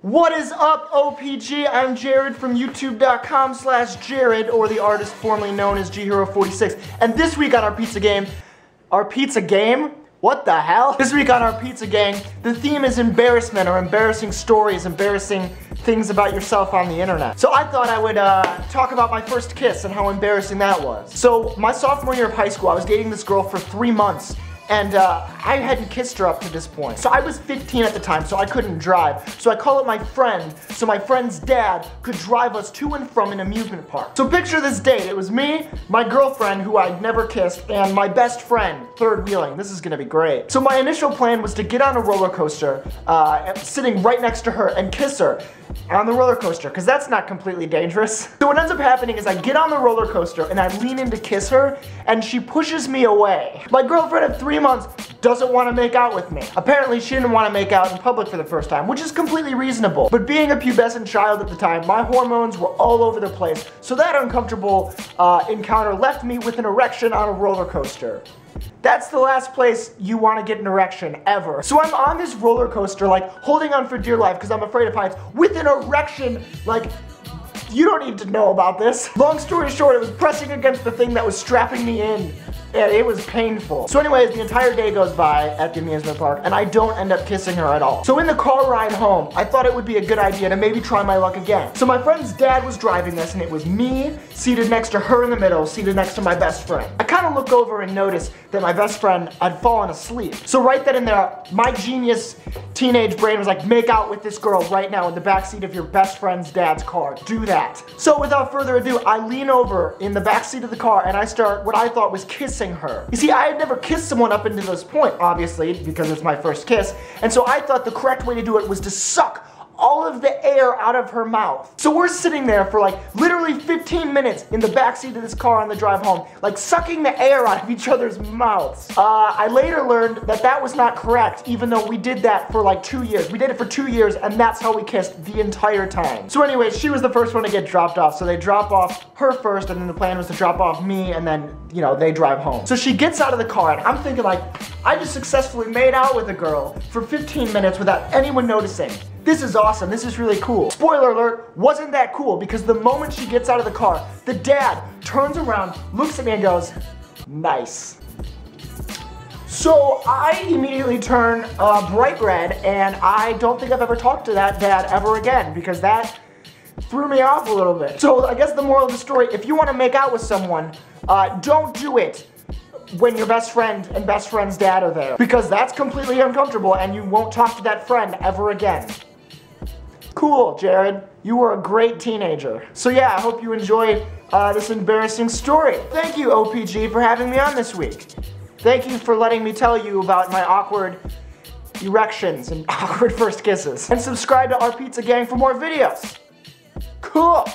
What is up, OPG? I'm Jared from youtube.com/Jared, or the artist formerly known as ghero46. And this week on Our Pizza Game? What the hell? This week on Our Pizza Gang, the theme is embarrassment, or embarrassing stories, embarrassing things about yourself on the internet. So I thought I would talk about my first kiss and how embarrassing that was. So my sophomore year of high school, I was dating this girl for 3 months. And I hadn't kissed her up to this point. So I was 15 at the time, so I couldn't drive. So I call up my friend, so my friend's dad could drive us to and from an amusement park. So picture this date. It was me, my girlfriend, who I'd never kissed, and my best friend, third wheeling. This is gonna be great. So my initial plan was to get on a roller coaster, sitting right next to her, and kiss her on the roller coaster, because that's not completely dangerous. So what ends up happening is I get on the roller coaster and I lean in to kiss her, and she pushes me away. My girlfriend of 3 months doesn't want to make out with me. Apparently she didn't want to make out in public for the first time, which is completely reasonable. But being a pubescent child at the time, my hormones were all over the place, so that uncomfortable encounter left me with an erection on a roller coaster. That's the last place you want to get an erection, ever. So I'm on this roller coaster, like, holding on for dear life because I'm afraid of heights, with an erection, like, you don't need to know about this. Long story short, it was pressing against the thing that was strapping me in, and it was painful. So anyways, the entire day goes by at the amusement park, and I don't end up kissing her at all. So in the car ride home, I thought it would be a good idea to maybe try my luck again. So my friend's dad was driving this, and it was me seated next to her in the middle, seated next to my best friend. I kind of look over and notice that my best friend had fallen asleep. So right then and there, my genius teenage brain was like, make out with this girl right now in the backseat of your best friend's dad's car. Do that. So without further ado, I lean over in the backseat of the car and I start what I thought was kissing her. You see, I had never kissed someone up until this point, obviously, because it's my first kiss, and so I thought the correct way to do it was to suck all of the air out of her mouth. So we're sitting there for like literally 15 minutes in the backseat of this car on the drive home, like sucking the air out of each other's mouths. I later learned that that was not correct, even though we did that for like 2 years. We did it for 2 years, and that's how we kissed the entire time. So anyways, she was the first one to get dropped off, so they drop off her first, and then the plan was to drop off me, and then, you know, they drive home. So she gets out of the car, and I'm thinking like, I just successfully made out with a girl for 15 minutes without anyone noticing. This is awesome, this is really cool. Spoiler alert, wasn't that cool, because the moment she gets out of the car, the dad turns around, looks at me and goes, nice. So I immediately turn bright red, and I don't think I've ever talked to that dad ever again, because that threw me off a little bit. So I guess the moral of the story, if you want to make out with someone, don't do it when your best friend and best friend's dad are there, because that's completely uncomfortable and you won't talk to that friend ever again. Cool, Jared. You were a great teenager. So yeah, I hope you enjoy this embarrassing story. Thank you, OPG, for having me on this week. Thank you for letting me tell you about my awkward erections and awkward first kisses. And subscribe to Our Pizza Gang for more videos. Cool.